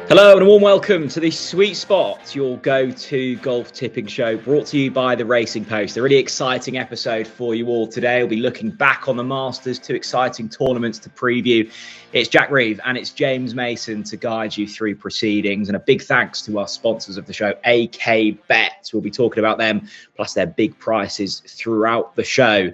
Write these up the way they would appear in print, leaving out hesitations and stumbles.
Hello and a warm welcome to the Sweet Spot, your go-to golf tipping show, brought to you by the Racing Post. A really exciting episode for you all today. We'll be looking back on the Masters, 2 exciting tournaments to preview. It's Jack Reeve and it's James Mason to guide you through proceedings. And a big thanks to our sponsors of the show, AK Bets. We'll be talking about them, plus their big prices throughout the show.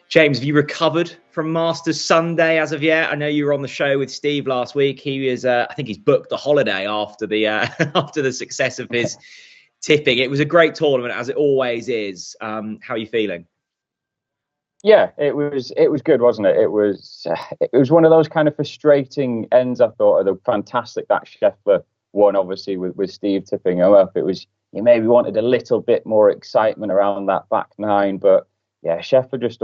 James, have you recovered from Masters Sunday as of yet? I know you were on the show with Steve last week. He was, I think he's booked the holiday after the after the success of his tipping. It was a great tournament, as it always is. How are you feeling? Yeah, it was good, wasn't it? It was one of those kind of frustrating ends, I thought, of the fantastic that Scheffler won, obviously, with Steve tipping him up. It was, you maybe wanted a little bit more excitement around that back nine, but yeah, Scheffler just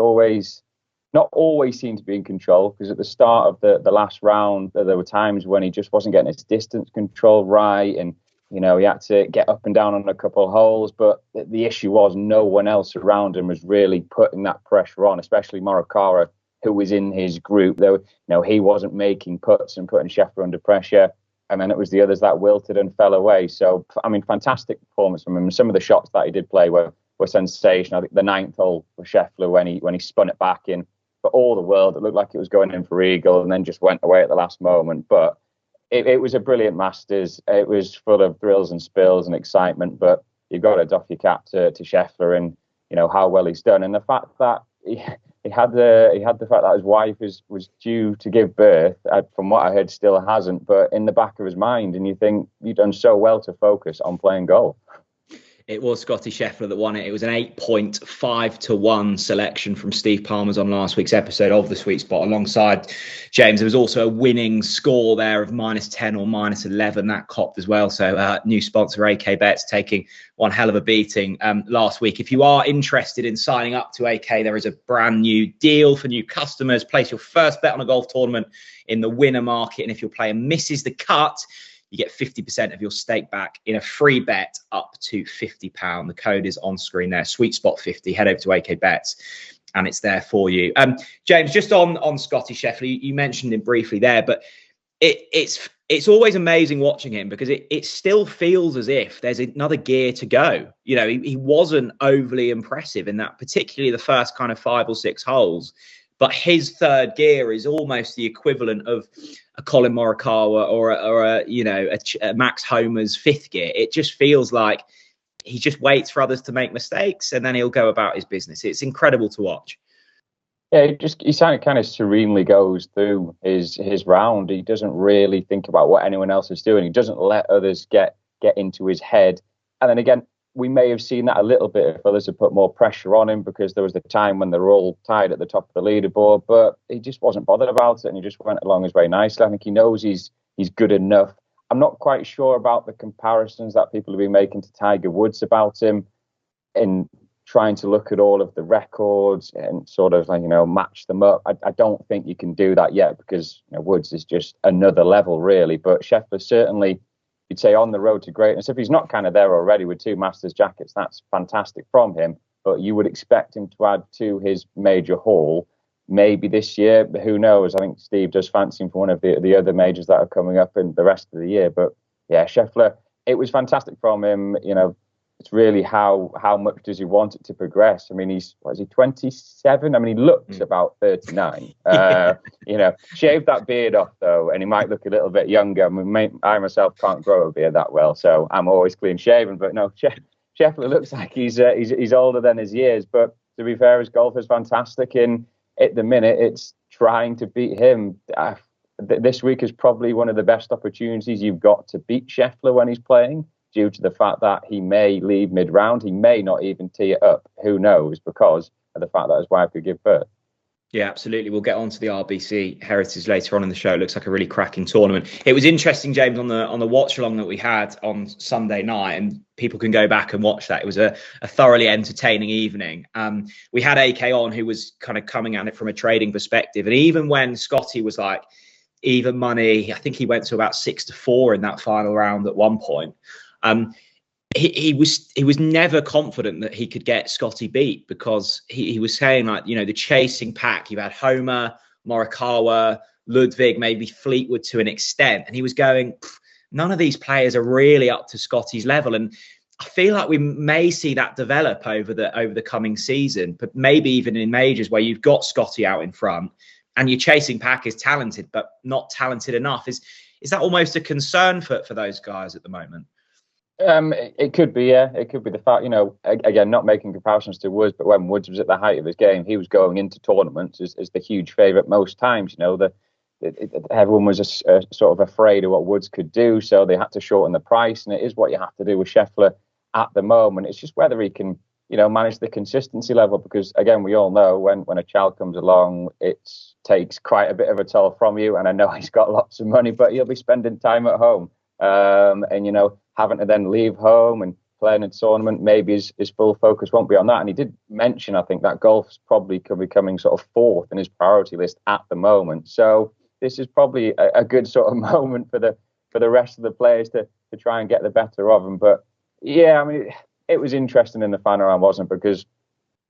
not always seemed to be in control, because at the start of the last round, there were times when he just wasn't getting his distance control right, and he had to get up and down on a couple of holes. But the issue was no one else around him was really putting that pressure on, especially Morikawa, who was in his group. Though he wasn't making putts and putting Scheffler under pressure, and then it was the others that wilted and fell away. So I mean, fantastic performance from him. Some of the shots that he did play were sensational. I think the 9th hole for Scheffler when he spun it back in. For all the world, it looked like it was going in for eagle and then just went away at the last moment. But it was a brilliant Masters. It was full of thrills and spills and excitement. But you've got to doff your cap to Scheffler and how well he's done, and the fact that he had the fact that his wife was due to give birth. From what I heard, still hasn't, but in the back of his mind. And you think, you've done so well to focus on playing golf. It was Scottie Scheffler that won it. It was an 8.5-1 selection from Steve Palmer's on last week's episode of the Sweet Spot. Alongside James, there was also a winning score there of -10 or -11. That copped as well. So new sponsor AK Bets taking one hell of a beating last week. If you are interested in signing up to AK, there is a brand new deal for new customers. Place your first bet on a golf tournament in the winner market. And if your player misses the cut, you get 50% of your stake back in a free bet up to £50. The code is on screen there, Sweet Spot 50. Head over to AK Bets and it's there for you. James, just on Scottie Scheffler, you mentioned him briefly there, but it's always amazing watching him, because it still feels as if there's another gear to go. He wasn't overly impressive in that, particularly the first kind of 5 or 6 holes. But his third gear is almost the equivalent of a Colin Morikawa or a Max Homa's 5th gear. It just feels like he just waits for others to make mistakes and then he'll go about his business. It's incredible to watch. Yeah, he kind of serenely goes through his round. He doesn't really think about what anyone else is doing. He doesn't let others get into his head. And then again, we may have seen that a little bit if others had put more pressure on him, because there was the time when they were all tied at the top of the leaderboard, but he just wasn't bothered about it and he just went along his way nicely. I think he knows he's good enough. I'm not quite sure about the comparisons that people have been making to Tiger Woods about him, in trying to look at all of the records and sort of match them up. I don't think you can do that yet, because Woods is just another level really, but Scheffler certainly, you'd say, on the road to greatness. If he's not kind of there already with 2 Masters jackets, that's fantastic from him. But you would expect him to add to his major haul maybe this year. But who knows? I think Steve does fancy him for one of the other majors that are coming up in the rest of the year. But yeah, Scheffler, it was fantastic from him. It's really how much does he want it to progress? I mean, he's 27? I mean, he looks about 39. Shave that beard off though, and he might look a little bit younger. I myself can't grow a beard that well, so I'm always clean shaven. But no, Scheffler looks like he's older than his years. But to be fair, his golf is fantastic, and at the minute, it's trying to beat him. This week is probably one of the best opportunities you've got to beat Scheffler when he's playing, due to the fact that he may leave mid-round. He may not even tee it up. Who knows? Because of the fact that his wife could give birth. Yeah, absolutely. We'll get on to the RBC Heritage later on in the show. It looks like a really cracking tournament. It was interesting, James, on the watch along that we had on Sunday night, and people can go back and watch that. It was a thoroughly entertaining evening. We had AK on, who was kind of coming at it from a trading perspective. And even when Scottie was like even money, I think he went to about 6-4 in that final round at one point. He was never confident that he could get Scottie beat, because he was saying, like, the chasing pack. You had Homa, Morikawa, Ludwig, maybe Fleetwood to an extent. And he was going, none of these players are really up to Scottie's level. And I feel like we may see that develop over the coming season, but maybe even in majors where you've got Scottie out in front and your chasing pack is talented, but not talented enough. Is that almost a concern for those guys at the moment? It could be, yeah. It could be the fact, again, not making comparisons to Woods, but when Woods was at the height of his game, he was going into tournaments as the huge favourite most times. Everyone was sort of afraid of what Woods could do, so they had to shorten the price, and it is what you have to do with Scheffler at the moment. It's just whether he can, manage the consistency level, because again, we all know when a child comes along, it takes quite a bit of a toll from you. And I know he's got lots of money, but he'll be spending time at home, and having to then leave home and play in a tournament, maybe his full focus won't be on that. And he did mention, I think, that golf's probably becoming sort of fourth in his priority list at the moment. So this is probably a good sort of moment for the rest of the players to try and get the better of him. But yeah, I mean, it was interesting in the final round, wasn't it? Because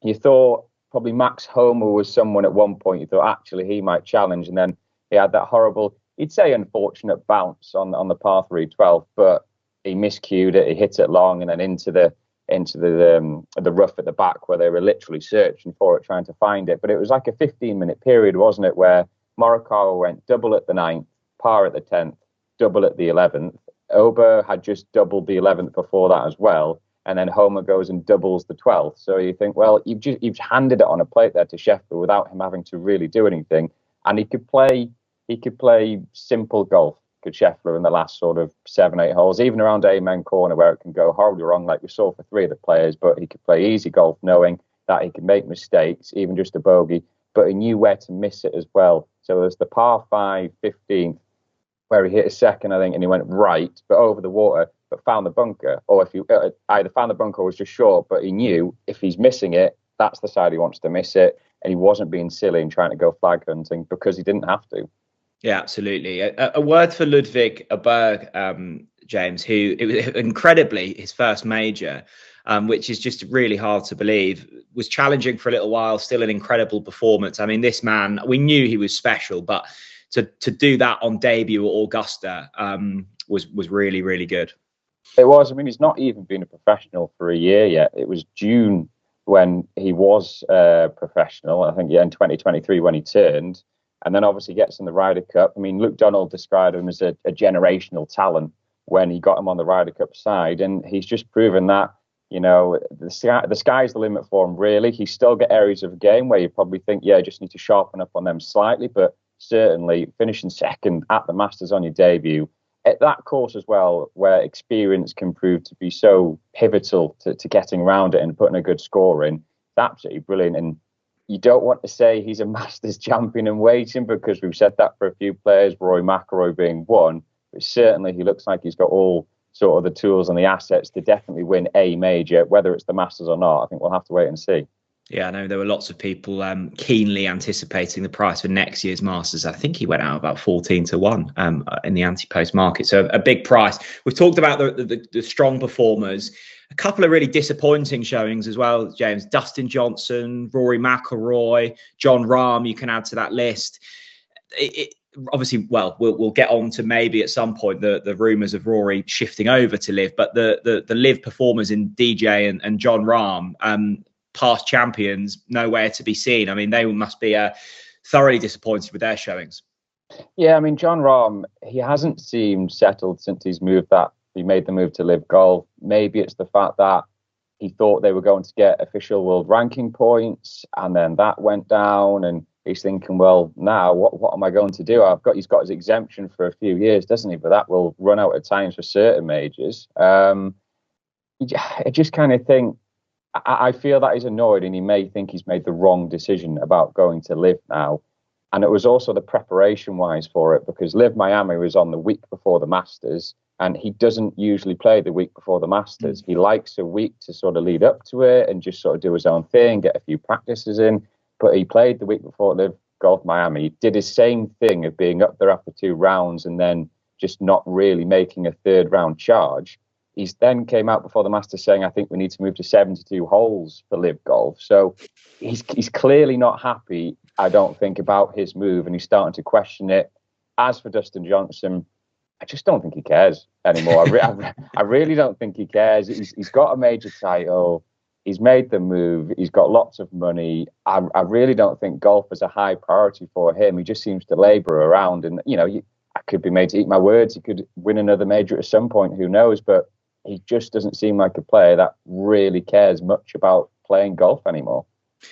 you thought probably Max Homa was someone at one point you thought actually he might challenge, and then he had that horrible, you'd say unfortunate bounce on the par 3 12, but he miscued it, he hit it long, and then into the rough at the back where they were literally searching for it, trying to find it. But it was like a 15-minute period, wasn't it, where Morikawa went double at the 9th, par at the 10th, double at the 11th. Ober had just doubled the 11th before that as well, and then Homer goes and doubles the 12th. So you think, well, you've handed it on a plate there to Scheffler without him having to really do anything, and he could play simple golf. Could Scheffler in the last sort of 7-8 holes, even around Amen Corner where it can go horribly wrong, like we saw for 3 of the players, but he could play easy golf knowing that he could make mistakes, even just a bogey, but he knew where to miss it as well. So there's the par 5 15th where he hit a second, I think, and he went right, but over the water, but found the bunker. Or if you either found the bunker or was just short, but he knew if he's missing it, that's the side he wants to miss it. And he wasn't being silly and trying to go flag hunting because he didn't have to. Yeah, absolutely. A word for Ludwig Aberg, James, who it was incredibly his first major, which is just really hard to believe, was challenging for a little while, still an incredible performance. I mean, this man, we knew he was special, but to do that on debut at Augusta was really, really good. It was. I mean, he's not even been a professional for a year yet. It was June when he was professional. I think, in 2023 when he turned. And then obviously gets in the Ryder Cup. I mean, Luke Donald described him as a generational talent when he got him on the Ryder Cup side. And he's just proven that, the sky's the limit for him, really. He's still got areas of the game where you probably think, just need to sharpen up on them slightly. But certainly finishing second at the Masters on your debut, at that course as well, where experience can prove to be so pivotal to getting around it and putting a good score in, it's absolutely brilliant. And you don't want to say he's a Masters champion in waiting, because we've said that for a few players, Rory McIlroy being one, but certainly he looks like he's got all sort of the tools and the assets to definitely win a major, whether it's the Masters or not. I think we'll have to wait and see. Yeah, I know there were lots of people keenly anticipating the price for next year's Masters. I think he went out about 14-1 in the anti-post market. So a big price. We've talked about the strong performers. A couple of really disappointing showings as well, James. Dustin Johnson, Rory McIlroy, Jon Rahm, you can add to that list. Obviously, well, we'll get on to maybe at some point the rumours of Rory shifting over to LIV, but the LIV performers in DJ and Jon Rahm, past champions, nowhere to be seen. I mean, they must be thoroughly disappointed with their showings. Yeah, I mean, Jon Rahm, he hasn't seemed settled since he made the move to LIV Golf. Maybe it's the fact that he thought they were going to get official world ranking points, and then that went down, and he's thinking, well, now what am I going to do? He's got his exemption for a few years, doesn't he? But that will run out at times for certain majors. I just kind of think, I feel that he's annoyed, and he may think he's made the wrong decision about going to LIV now. And it was also the preparation wise for it, because LIV Miami was on the week before the Masters, and he doesn't usually play the week before the Masters. He likes a week to sort of lead up to it and just sort of do his own thing, get a few practices in. But he played the week before LIV Golf Miami. He did his same thing of being up there after 2 rounds and then just not really making a third round charge. he's then came out before the Masters saying, I think we need to move to 72 holes for Live Golf. So he's clearly not happy, I don't think, about his move, and he's starting to question it. As for Dustin Johnson, I just don't think he cares anymore. I really don't think he cares. He's got a major title. He's made the move. He's got lots of money. I really don't think golf is a high priority for him. He just seems to labour around. And, I could be made to eat my words. He could win another major at some point. Who knows? But he just doesn't seem like a player that really cares much about playing golf anymore.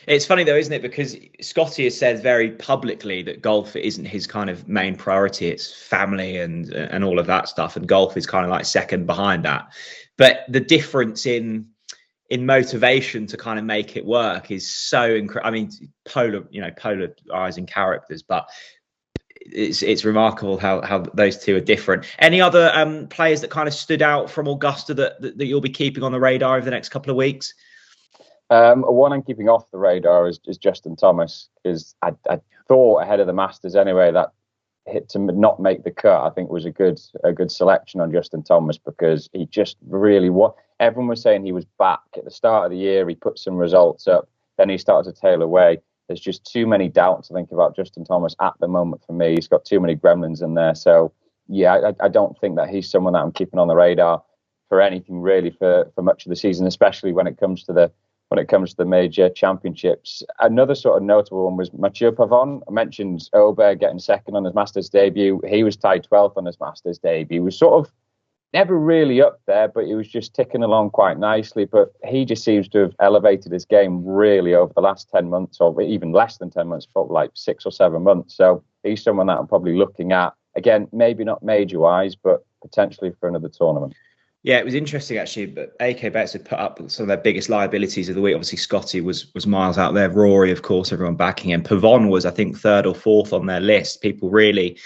It's funny, though, isn't it? Because Scottie has said very publicly that golf isn't his kind of main priority. It's family and all of that stuff. And golf is kind of like second behind that. But the difference in motivation to kind of make it work is so incredible. I mean, polarizing characters, but it's remarkable how those two are different. Any other players that kind of stood out from Augusta that you'll be keeping on the radar over the next couple of weeks? One I'm keeping off the radar is Justin Thomas, because I thought ahead of the Masters anyway that hit to not make the cut, I think was a good selection on Justin Thomas, because he just really everyone was saying he was back at the start of the year. He put some results up, then he started to tail away. There's just too many doubts, I think, about Justin Thomas at the moment for me. He's got too many gremlins in there. So, yeah, I don't think that he's someone that I'm keeping on the radar for anything really for much of the season, especially when it comes to the major championships. Another sort of notable one was Mathieu Pavon. I mentioned Aubert getting second on his Masters debut. He was tied 12th on his Masters debut. He was sort of never really up there, but he was just ticking along quite nicely. But he just seems to have elevated his game really over the last 10 months, or even less than 10 months, probably like 6 or 7 months. So he's someone that I'm probably looking at. Again, maybe not major-wise, but potentially for another tournament. Yeah, it was interesting actually, but AK Bets had put up some of their biggest liabilities of the week. Obviously, Scottie was miles out there. Rory, of course, everyone backing him. Pavon was, I think, 3rd or 4th on their list. People really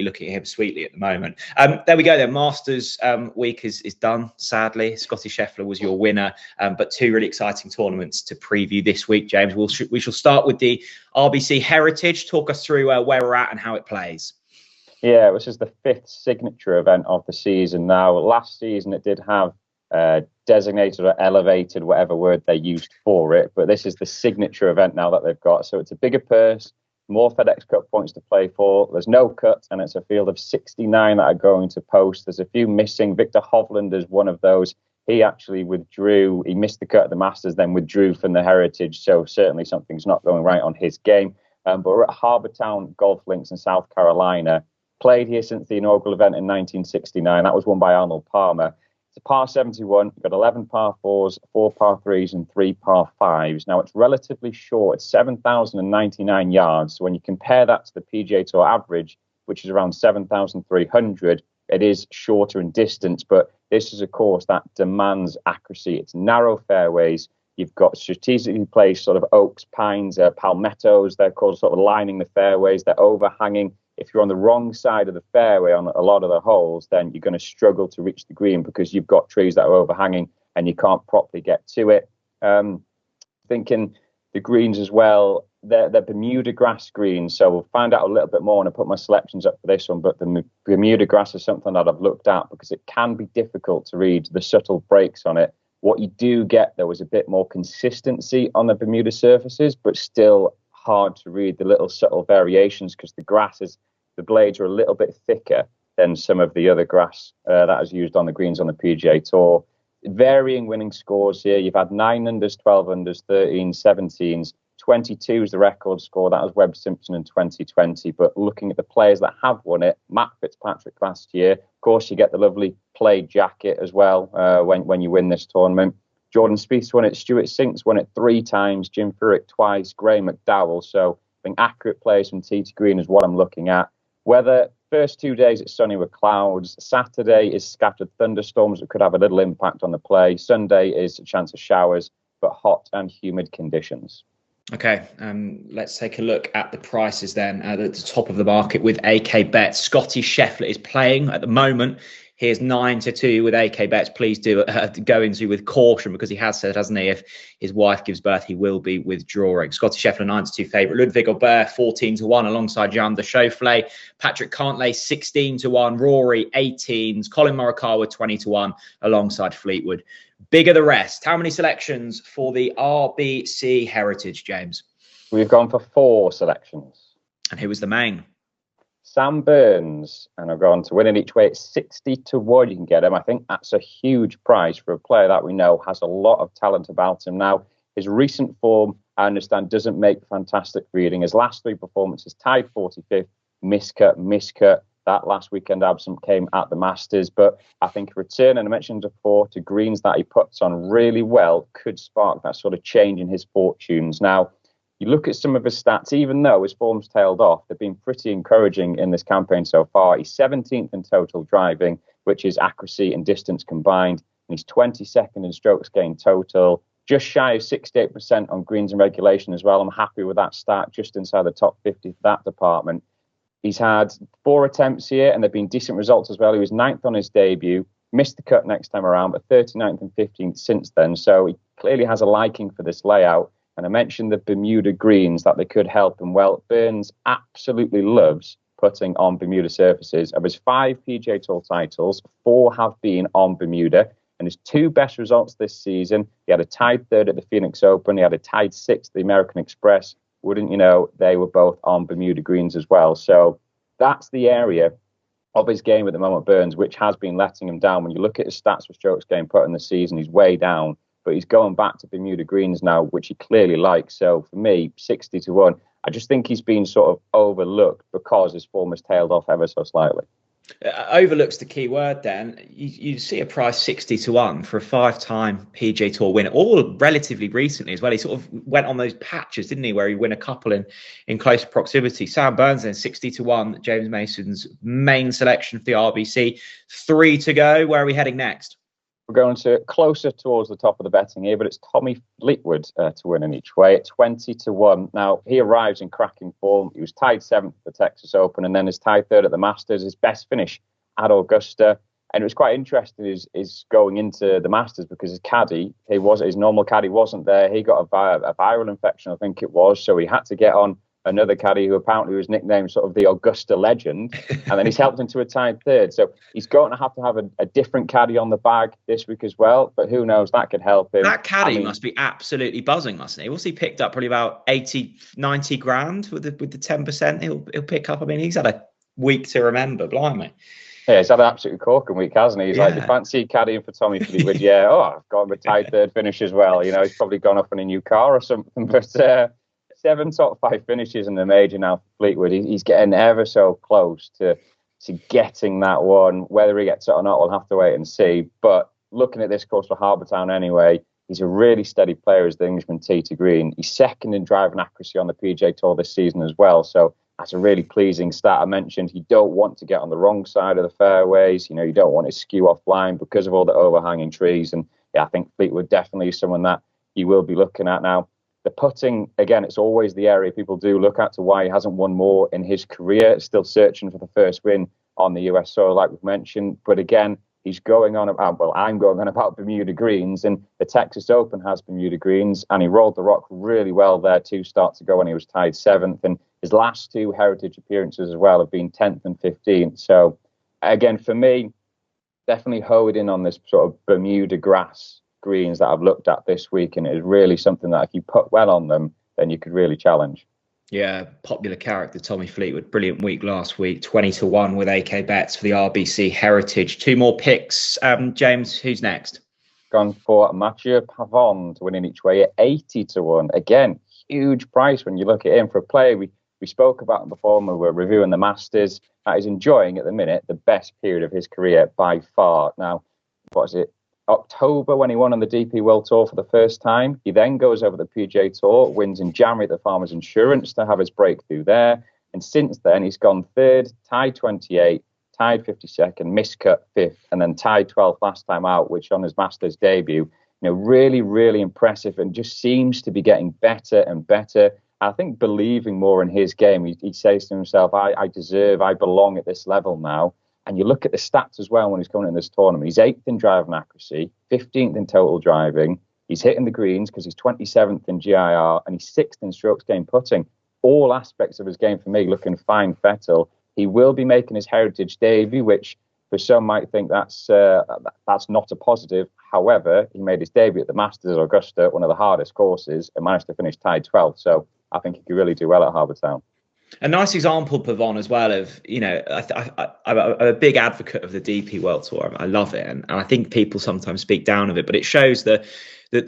looking at him sweetly at the moment. There we go then. Masters week is done, sadly. Scottie Scheffler was your winner, but 2 really exciting tournaments to preview this week, James. We shall start with the RBC Heritage. Talk us through where we're at and how it plays. Yeah, this is the 5th signature event of the season now. Last season, it did have designated or elevated, whatever word they used for it. But this is the signature event now that they've got. So it's a bigger purse, more FedEx Cup points to play for. There's no cut, and it's a field of 69 that are going to post. There's a few missing. Victor Hovland is one of those. He actually withdrew. He missed the cut at the Masters, then withdrew from the Heritage. So certainly something's not going right on his game. But we're at Harbour Town Golf Links in South Carolina. Played here since the inaugural event in 1969. That was won by Arnold Palmer. It's a par 71. You've got 11 par 4s, 4 par 3s, and 3 par 5s. Now, it's relatively short. It's 7,099 yards. So when you compare that to the PGA Tour average, which is around 7,300, it is shorter in distance. But this is a course that demands accuracy. It's narrow fairways. You've got strategically placed sort of oaks, pines, palmettos. They're called sort of lining the fairways. They're overhanging. If you're on the wrong side of the fairway on a lot of the holes, then you're going to struggle to reach the green because you've got trees that are overhanging and you can't properly get to it. Thinking the greens as well, they're Bermuda grass greens. So we'll find out a little bit more when I put my selections up for this one. But the Bermuda grass is something that I've looked at because it can be difficult to read the subtle breaks on it. What you do get, though, is a bit more consistency on the Bermuda surfaces, but still hard to read the little subtle variations because the blades are a little bit thicker than some of the other grass that is used on the greens on the PGA Tour. Varying winning scores here. You've had 9 unders, 12 unders, 13, 17s. 22 is the record score. That was Webb Simpson in 2020. But looking at the players that have won it, Matt Fitzpatrick last year. Of course, you get the lovely play jacket as well when you win this tournament. Jordan Spieth's won it. Stuart Sink's won it 3 times. Jim Furyk twice. Graham McDowell. So I think accurate plays from tee to green is what I'm looking at. Weather, first 2 days it's sunny with clouds. Saturday is scattered thunderstorms that could have a little impact on the play. Sunday is a chance of showers, but hot and humid conditions. Okay, let's take a look at the prices then at the top of the market with AK Bets. Scottie Scheffler is playing at the moment. Here's 9-2 with AK bets. Please do go into with caution, because he has said, hasn't he, if his wife gives birth, he will be withdrawing. Scottie Scheffler 9-2 favourite. Ludwig Aubert 14-1 alongside Jan de Chaufflet. Patrick Cantlay 16-1. Rory 18s. Colin Morikawa 20-1 alongside Fleetwood. Bigger the rest. How many selections for the RBC Heritage, James? We've gone for 4 selections. And who was the main? Sam Burns, and I've gone to winning each way at 60-1. You can get him. I think that's a huge price for a player that we know has a lot of talent about him. Now, his recent form, I understand, doesn't make fantastic reading. His last 3 performances tied 45th, miscut. That last weekend absent came at the Masters, but I think a return, and I mentioned before, to greens that he puts on really well could spark that sort of change in his fortunes. Now, you look at some of his stats, even though his form's tailed off, they've been pretty encouraging in this campaign so far. He's 17th in total driving, which is accuracy and distance combined. And he's 22nd in strokes gained total, just shy of 68% on greens and regulation as well. I'm happy with that stat, just inside the top 50 for that department. He's had 4 attempts here, and they've been decent results as well. He was 9th on his debut, missed the cut next time around, but 39th and 15th since then. So he clearly has a liking for this layout. And I mentioned the Bermuda greens, that they could help him. Well, Burns absolutely loves putting on Bermuda surfaces. Of his 5 PGA Tour titles, 4 have been on Bermuda. And his 2 best results this season, he had a tied 3rd at the Phoenix Open. He had a tied 6th at the American Express. Wouldn't you know, they were both on Bermuda greens as well. So that's the area of his game at the moment, Burns, which has been letting him down. When you look at his stats for strokes gained put in the season, he's way down. But he's going back to Bermuda greens now, which he clearly likes. So for me, 60-1, I just think he's been sort of overlooked because his form has tailed off ever so slightly. Overlook's the key word, Dan. You see a price 60-1 for a 5-time PGA Tour winner, all relatively recently as well. He sort of went on those patches, didn't he, where he win a couple in close proximity. Sam Burns then 60-1, James Mason's main selection for the RBC. 3 to go. Where are we heading next? We're going to closer towards the top of the betting here, but it's Tommy Fleetwood to win in each way at 20-1. Now, he arrives in cracking form. He was tied 7th at the Texas Open and then is tied 3rd at the Masters. His best finish at Augusta. And it was quite interesting is going into the Masters because his caddy, his normal caddy wasn't there. He got a viral infection, I think it was. So he had to get on another caddy who apparently was nicknamed sort of the Augusta legend, and then he's helped him to a tied 3rd. So he's going to have a different caddy on the bag this week as well, but who knows, that could help him. That caddy must be absolutely buzzing, mustn't he? What's he picked up? Probably about 80-90 grand with the 10% he'll pick up. I mean, he's had a week to remember, blimey. Yeah, he's had an absolutely corking week, hasn't he? He's like, you fancy caddying for Tommy Fleetwood? Yeah, I've got him a tied 3rd finish as well. You know, he's probably gone off in a new car or something, but 7 top 5 finishes in the major now for Fleetwood. He's getting ever so close to getting that one. Whether he gets it or not, we'll have to wait and see. But looking at this course for Harbour Town anyway, he's a really steady player as the Englishman tee to green. He's 2nd in driving accuracy on the PGA Tour this season as well. So that's a really pleasing stat. I mentioned you don't want to get on the wrong side of the fairways. You know, you don't want to skew offline because of all the overhanging trees. And yeah, I think Fleetwood definitely is someone that you will be looking at now. The putting, again, it's always the area people do look at to why he hasn't won more in his career. Still searching for the first win on the US soil, like we've mentioned. But again, he's going on about, I'm going on about Bermuda greens, and the Texas Open has Bermuda greens, and he rolled the rock really well there 2 starts ago when he was tied 7th. And his last 2 heritage appearances as well have been 10th and 15th. So again, for me, definitely hoed in on this sort of Bermuda grass greens that I've looked at this week, and it is really something that if you put well on them, then you could really challenge. Yeah, popular character Tommy Fleetwood. Brilliant week last week. 20-1 with AK bets for the RBC Heritage. 2 more picks. James, who's next? Gone for Mathieu Pavon to win in each way at 80-1. Again, huge price when you look at him for a player. We spoke about him before when we were reviewing the Masters. That is enjoying at the minute the best period of his career by far. Now, what is it? October when he won on the DP World Tour for the first time. He then goes over the PGA Tour, wins in January at the Farmers Insurance to have his breakthrough there. And since then, he's gone 3rd, tied 28, tied 52nd, miscut 5th, and then tied 12th last time out, which on his Masters debut, really, really impressive, and just seems to be getting better and better. I think believing more in his game. He says to himself, I belong at this level now. And you look at the stats as well when he's coming in this tournament. He's 8th in driving accuracy, 15th in total driving. He's hitting the greens because he's 27th in GIR, and he's 6th in strokes gained putting. All aspects of his game for me looking fine. Vettel. He will be making his Heritage debut, which for some might think that's not a positive. However, he made his debut at the Masters of Augusta, one of the hardest courses, and managed to finish tied 12th. So I think he could really do well at Harbour Town. A nice example, Pavon, as well, of, I'm a big advocate of the DP World Tour. I love it. And I think people sometimes speak down of it, but it shows the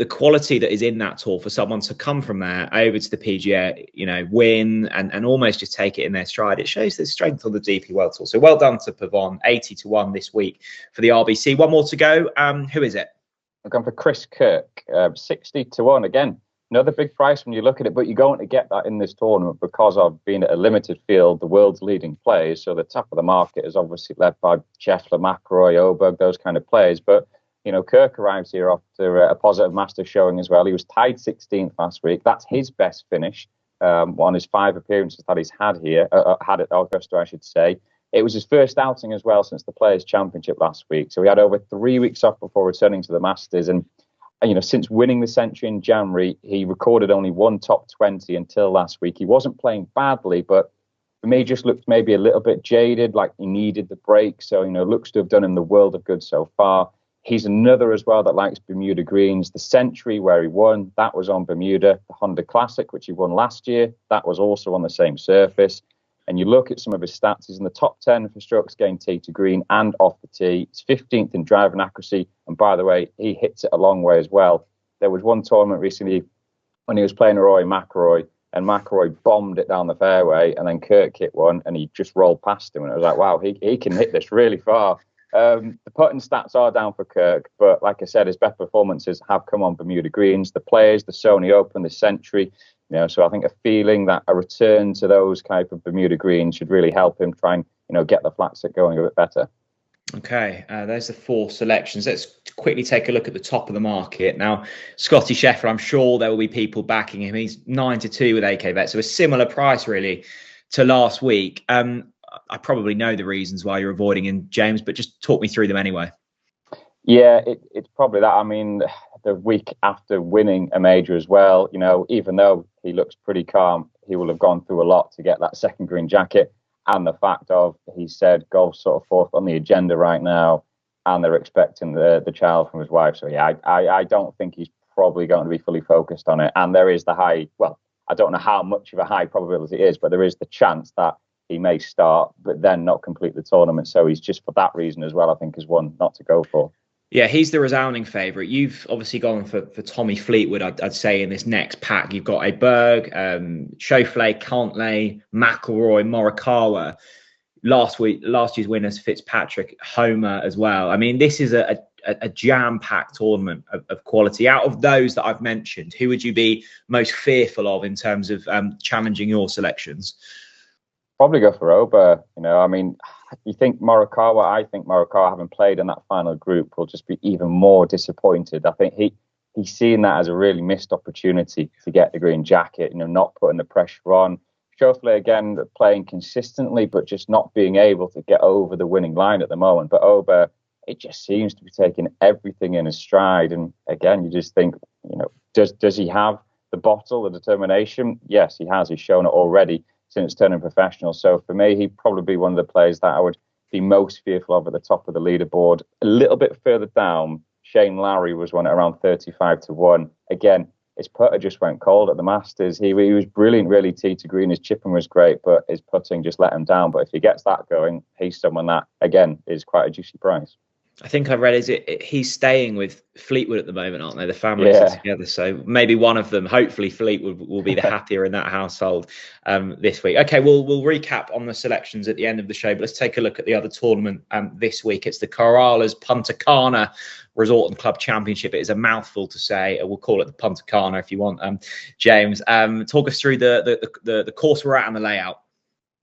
quality that is in that tour for someone to come from there over to the PGA, win and almost just take it in their stride. It shows the strength of the DP World Tour. So well done to Pavon, 80-1 this week for the RBC. One more to go. Who is it? I've gone for Chris Kirk, 60-1 again. Another big price when you look at it, but you're going to get that in this tournament because of being at a limited field, the world's leading players. So the top of the market is obviously led by Scheffler, McIlroy, Oberg, those kind of players. But, Kirk arrives here after a positive Masters showing as well. He was tied 16th last week. That's his best finish on his 5 appearances that he's had here, had at Augusta, I should say. It was his first outing as well since the Players' Championship last week. So he had over 3 weeks off before returning to the Masters. And since winning the Century in January, he recorded only one top 20 until last week. He wasn't playing badly, but for me, just looked maybe a little bit jaded, like he needed the break. So, looks to have done him the world of good so far. He's another as well that likes Bermuda greens. The Century where he won, that was on Bermuda. The Honda Classic, which he won last year, that was also on the same surface. And you look at some of his stats, he's in the top 10 for strokes gained tee to green and off the tee. He's 15th in driving accuracy. And by the way, he hits it a long way as well. There was one tournament recently when he was playing Rory McIlroy, and McIlroy bombed it down the fairway, and then Kirk hit one, and he just rolled past him. And I was like, wow, he can hit this really far. The putting stats are down for Kirk, but like I said, his best performances have come on Bermuda greens, the Players, the Sony Open, the Century. So I think a feeling that a return to those type of Bermuda greens should really help him try and, get the flat sit going a bit better. Okay, there's the 4 selections. Let's quickly take a look at the top of the market. Now, Scottie Scheffler, I'm sure there will be people backing him. He's 9-2 with AK Bet, so a similar price really to last week. I probably know the reasons why you're avoiding him, James, but just talk me through them anyway. Yeah, it's probably that. I mean, the week after winning a major as well, even though he looks pretty calm, he will have gone through a lot to get that second green jacket. And the fact of, he said, golf's sort of fourth on the agenda right now, and they're expecting the child from his wife. So, yeah, I don't think he's probably going to be fully focused on it. And there is the high, well, I don't know how much of a high probability it is, but there is the chance that he may start, but then not complete the tournament. So he's just for that reason as well, I think, is one not to go for. Yeah, he's the resounding favourite. You've obviously gone for Tommy Fleetwood, I'd say, in this next pack. You've got a Berg, Schauffele, Cantlay, McIlroy, Morikawa. Last year's winners, Fitzpatrick, Homer as well. I mean, this is a jam-packed tournament of quality. Out of those that I've mentioned, who would you be most fearful of in terms of challenging your selections? Probably go for Ober. I mean, you think Morikawa, I think Morikawa, having played in that final group, will just be even more disappointed. I think he's seeing that as a really missed opportunity to get the green jacket, not putting the pressure on. Schauffele, again, playing consistently, but just not being able to get over the winning line at the moment. But Ober, it just seems to be taking everything in his stride. And again, you just think, does he have the bottle, the determination? Yes, he has. He's shown it already since turning professional. So for me, he'd probably be one of the players that I would be most fearful of at the top of the leaderboard. A little bit further down, Shane Lowry was one at around 35-1. Again, his putter just went cold at the Masters. He was brilliant, really, tee to green. His chipping was great, but his putting just let him down. But if he gets that going, he's someone that, again, is quite a juicy price. I think I've read he's staying with Fleetwood at the moment, aren't they? The families are together. So maybe one of them, hopefully Fleetwood, will be the happier in that household this week. Okay, we'll recap on the selections at the end of the show, but let's take a look at the other tournament this week. It's the Corales Puntacana Resort and Club Championship. It is a mouthful to say. We'll call it the Puntacana if you want. James, talk us through the course we're at and the layout.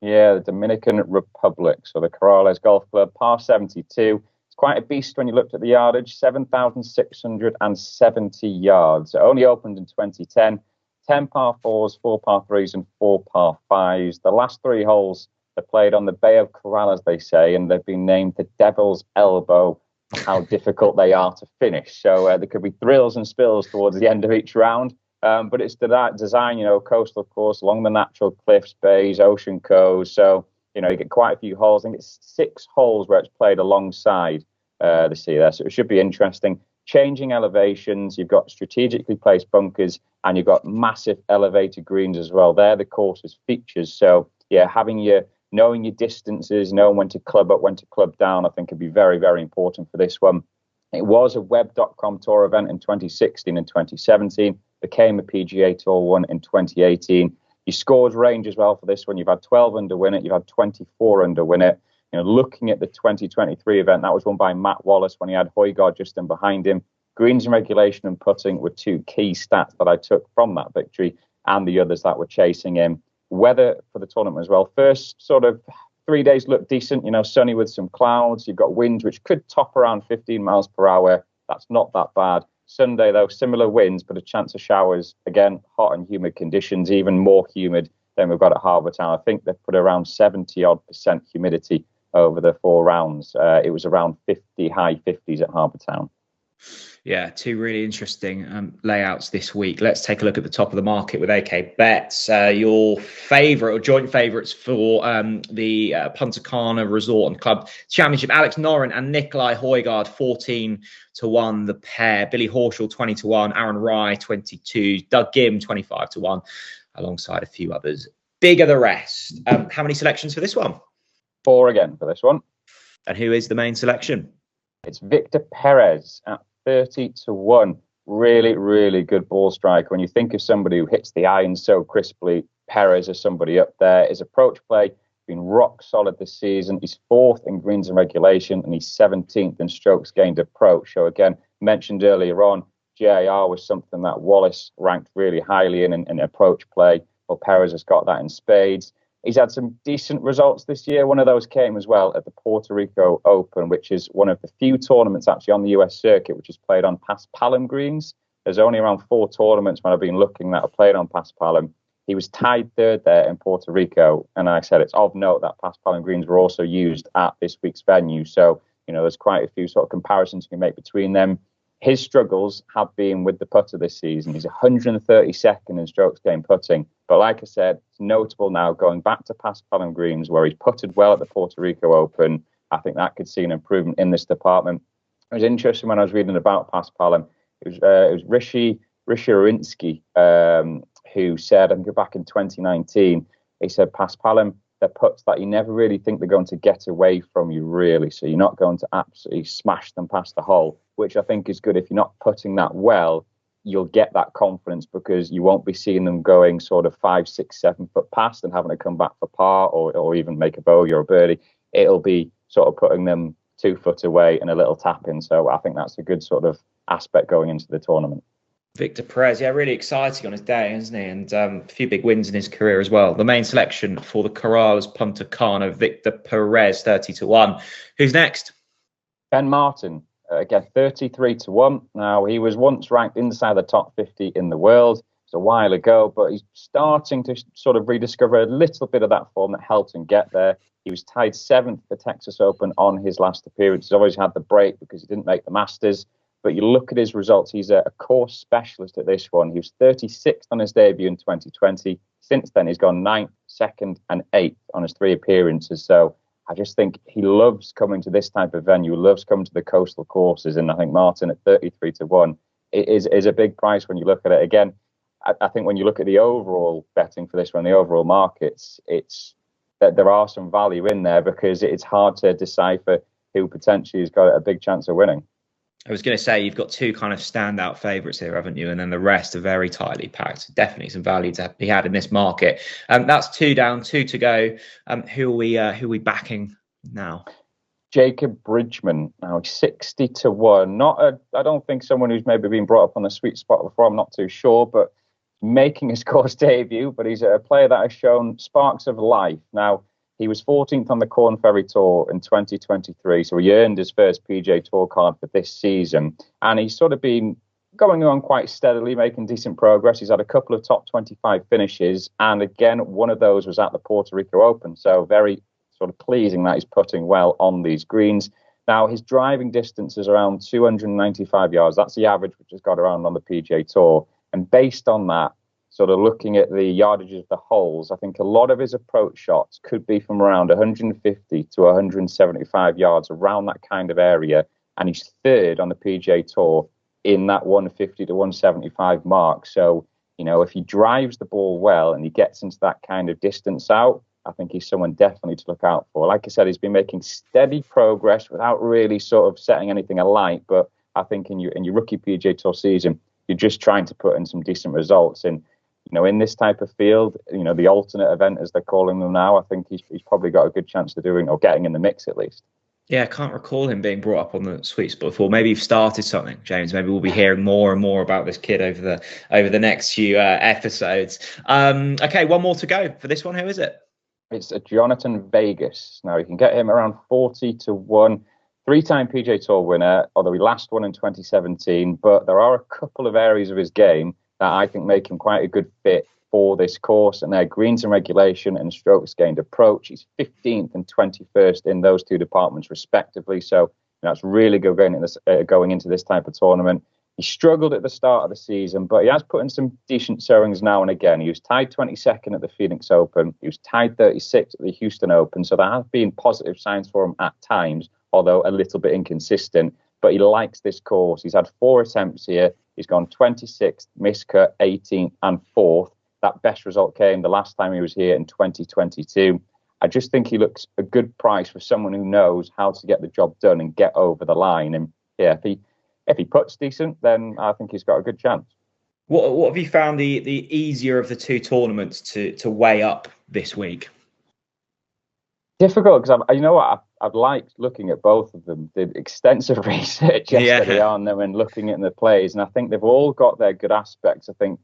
Yeah, the Dominican Republic. So the Corales Golf Club, par 72. Quite a beast when you looked at the yardage, 7,670 yards. It only opened in 2010. 10 par 4s, 4 par 3s, and 4 par 5s. The last 3 holes They're played on the Bay of Corral, as they say, and they've been named the Devil's Elbow for how difficult they are to finish. So there could be thrills and spills towards the end of each round. But it's that design, coastal course along the natural cliffs, bays, ocean coves. So, you get quite a few holes. I think it's 6 holes where it's played alongside the sea there. So it should be interesting. Changing elevations, you've got strategically placed bunkers, and you've got massive elevated greens as well. They're the course's features. So, yeah, knowing your distances, knowing when to club up, when to club down, I think would be very, very important for this one. It was a Web.com Tour event in 2016 and 2017, became a PGA Tour one in 2018. Your scores range as well for this one. You've had 12 under win it, you've had 24 under win it. Looking at the 2023 event, that was won by Matt Wallace when he had Højgaard just in behind him. Greens and regulation and putting were 2 key stats that I took from that victory, and the others that were chasing him. Weather for the tournament as well. First sort of 3 days looked decent, sunny with some clouds. You've got winds which could top around 15 miles per hour. That's not that bad. Sunday, though, similar winds, but a chance of showers. Again, hot and humid conditions, even more humid than we've got at Harbour Town. I think they've put around 70% humidity over the 4 rounds. It was around 50, high 50s at Harbour Town. Yeah, 2 really interesting layouts this week. Let's take a look at the top of the market with AK Bets. Your favourite or joint favourites for the Puntacana Resort and Club Championship. Alex Noren and Nicolai Højgaard, 14-1 the pair. Billy Horschel, 20-1. Aaron Rye, 22. Doug Gim, 25-1, alongside a few others. Bigger the rest. How many selections for this one? 4 again for this one. And who is the main selection? It's Victor Perez at 30-1. Really, really good ball striker. When you think of somebody who hits the iron so crisply, Perez is somebody up there. His approach play been rock solid this season. He's 4th in greens and regulation, and he's 17th in strokes gained approach. So again, mentioned earlier on, JIR was something that Wallace ranked really highly in approach play. Well, Perez has got that in spades. He's had some decent results this year. One of those came as well at the Puerto Rico Open, which is one of the few tournaments actually on the US circuit, which is played on Paspalum greens. There's only around 4 tournaments when I've been looking that are played on Paspalum. He was tied 3rd there in Puerto Rico. And like I said, it's of note that Paspalum greens were also used at this week's venue. So, there's quite a few sort of comparisons you can make between them. His struggles have been with the putter this season. He's 132nd in strokes gained putting. But like I said, it's notable now going back to Paspalum greens where he's putted well at the Puerto Rico Open. I think that could see an improvement in this department. It was interesting when I was reading about Paspalum. It was Rishi Arinsky who said, I think back in 2019, he said Paspalum, they're putts that you never really think they're going to get away from you, really. So you're not going to absolutely smash them past the hole, which I think is good. If you're not putting that well, you'll get that confidence because you won't be seeing them going sort of 5, 6, 7 foot past and having to come back for par or even make a bogey or a birdie. It'll be sort of putting them 2 foot away and a little tap in. So I think that's a good sort of aspect going into the tournament. Victor Perez, yeah, really exciting on his day, isn't he? And a few big wins in his career as well. The main selection for the Corrales Puntacana, Victor Perez, 30-1. Who's next? Ben Martin, again, 33-1. Now, he was once ranked inside the top 50 in the world. It's a while ago, but he's starting to sort of rediscover a little bit of that form that helped him get there. He was tied 7th at the Texas Open on his last appearance. He's always had the break because he didn't make the Masters. But you look at his results, he's a course specialist at this one. He was 36th on his debut in 2020. Since then, he's gone 9th, 2nd, and 8th on his 3 appearances. So I just think he loves coming to this type of venue, loves coming to the coastal courses. And I think Martin at 33-1 is a big price when you look at it. Again, I think when you look at the overall betting for this one, the overall markets, it's that there are some value in there because it's hard to decipher who potentially has got a big chance of winning. I was going to say, you've got 2 kind of standout favourites here, haven't you? And then the rest are very tightly packed. Definitely some value to be had in this market. That's 2 down, 2 to go. Who are we backing now? Jacob Bridgman, now 60-1. I don't think someone who's maybe been brought up on the sweet spot before. I'm not too sure, but making his course debut. But he's a player that has shown sparks of life. Now, he was 14th on the Corn Ferry Tour in 2023, so he earned his first PGA Tour card for this season. And he's sort of been going on quite steadily, making decent progress. He's had a couple of top 25 finishes. And again, one of those was at the Puerto Rico Open. So very sort of pleasing that he's putting well on these greens. Now, his driving distance is around 295 yards. That's the average which has got around on the PGA Tour. And based on that, sort of looking at the yardage of the holes, I think a lot of his approach shots could be from around 150 to 175 yards, around that kind of area. And he's third on the PGA Tour in that 150 to 175 mark. So, you know, if he drives the ball well and he gets into that kind of distance out, I think he's someone definitely to look out for. Like I said, he's been making steady progress without really sort of setting anything alight. But I think in your rookie PGA Tour season, you're just trying to put in some decent results. And, you know, in this type of field, you know, the alternate event, as they're calling them now, I think he's probably got a good chance of doing, or getting in the mix at least. Yeah, I can't recall him being brought up on the sweet spot before. Maybe you've started something, James. Maybe we'll be hearing more and more about this kid over the next few episodes. Okay, one more to go for this one. Who is it? It's a Jonathan Vegas. Now, you can get him around 40 to 1. 3-time PGA Tour winner, although he last won in 2017. But there are a couple of areas of his game that I think make him quite a good fit for this course, and they're greens and regulation and strokes gained approach. He's 15th and 21st in those two departments respectively. So that's really good going into this type of tournament. He struggled at the start of the season, but he has put in some decent showings now and again. He was tied 22nd at the Phoenix Open. He was tied 36th at the Houston Open. So there have been positive signs for him at times, although a little bit inconsistent. But he likes this course. He's had 4 attempts here. He's gone 26th, miscut, 18th and 4th. That best result came the last time he was here in 2022. I just think he looks a good price for someone who knows how to get the job done and get over the line. And yeah, if he puts decent, then I think he's got a good chance. What have you found the easier of the two tournaments to weigh up this week? Difficult, because you know what, I've liked looking at both of them. Did extensive research yesterday on them and looking at the plays, and I think they've all got their good aspects. I think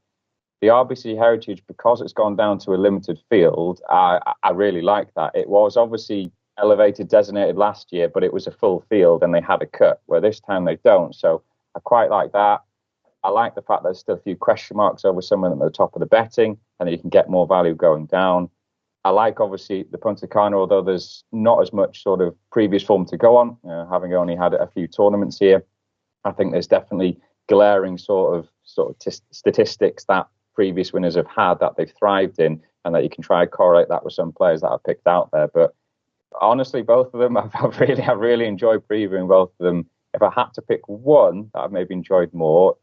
the RBC Heritage, because it's gone down to a limited field, I really like that. It was obviously elevated designated last year, but it was a full field and they had a cut, where this time they don't. So I quite like that. I like the fact there's still a few question marks over some of them at the top of the betting, and that you can get more value going down. I like, obviously, the Puntacana, although there's not as much sort of previous form to go on, having only had a few tournaments here. I think there's definitely glaring sort of statistics that previous winners have had that they've thrived in, and that you can try and correlate that with some players that I've picked out there. But honestly, both of them, I've really enjoyed previewing both of them. If I had to pick one that I've maybe enjoyed more,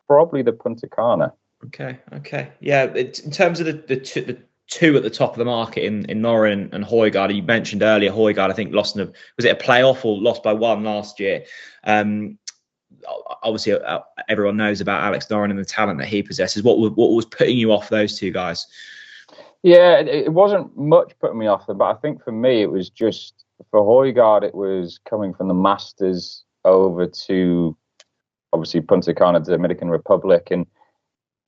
probably the Puntacana. Okay. Yeah, in terms of the two at the top of the market in Noren and Højgaard, you mentioned earlier Højgaard, I think was it a playoff or lost by 1 last year? Obviously, everyone knows about Alex Noren and the talent that he possesses. What was putting you off those two guys? Yeah, it wasn't much putting me off them, but I think for me, it was just, for Højgaard, it was coming from the Masters over to, obviously, Puntacana, Dominican Republic. And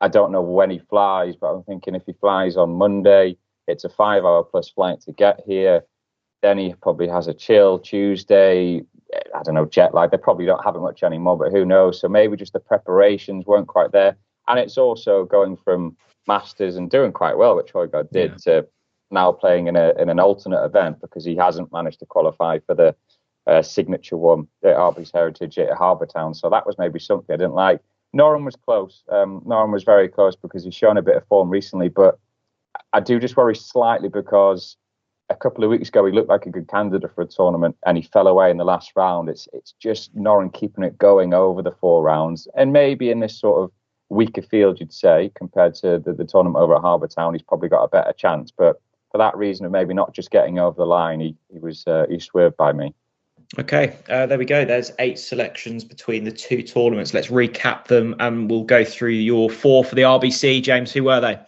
I don't know when he flies, but I'm thinking if he flies on Monday, it's a 5-hour plus flight to get here. Then he probably has a chill Tuesday. I don't know, jet lag. They probably don't have it much anymore, but who knows? So maybe just the preparations weren't quite there. And it's also going from Masters and doing quite well, which Højgaard did, to now playing in an alternate event, because he hasn't managed to qualify for the signature one at RBC Heritage at Harbour Town. So that was maybe something I didn't like. Noren was close. Noren was very close because he's shown a bit of form recently, but I do just worry slightly because a couple of weeks ago he looked like a good candidate for a tournament and he fell away in the last round. It's just Noren keeping it going over the 4 rounds, and maybe in this sort of weaker field, you'd say, compared to the tournament over at Harbour Town, he's probably got a better chance. But for that reason of maybe not just getting over the line, he swerved by me. Okay, there we go. There's 8 selections between the two tournaments. Let's recap them and we'll go through your 4 for the RBC. James, who were they?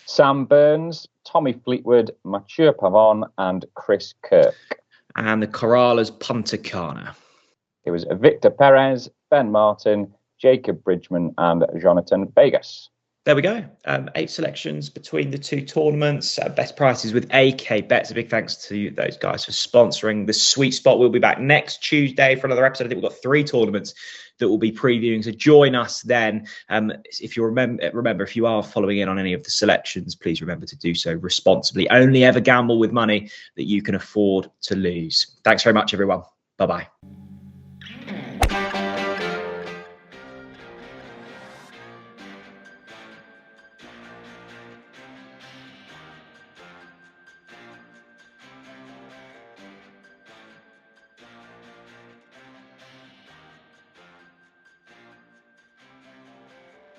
Sam Burns, Tommy Fleetwood, Mathieu Pavon and Chris Kirk. And the Corrales Puntacana. It was Victor Perez, Ben Martin, Jacob Bridgman and Jonathan Vegas. There we go. 8 selections between the two tournaments. Best prices with AK Bets. A big thanks to those guys for sponsoring the Sweet Spot. We'll be back next Tuesday for another episode. I think we've got 3 tournaments that we'll be previewing. So join us then. If you remember, if you are following in on any of the selections, please remember to do so responsibly. Only ever gamble with money that you can afford to lose. Thanks very much, everyone. Bye-bye.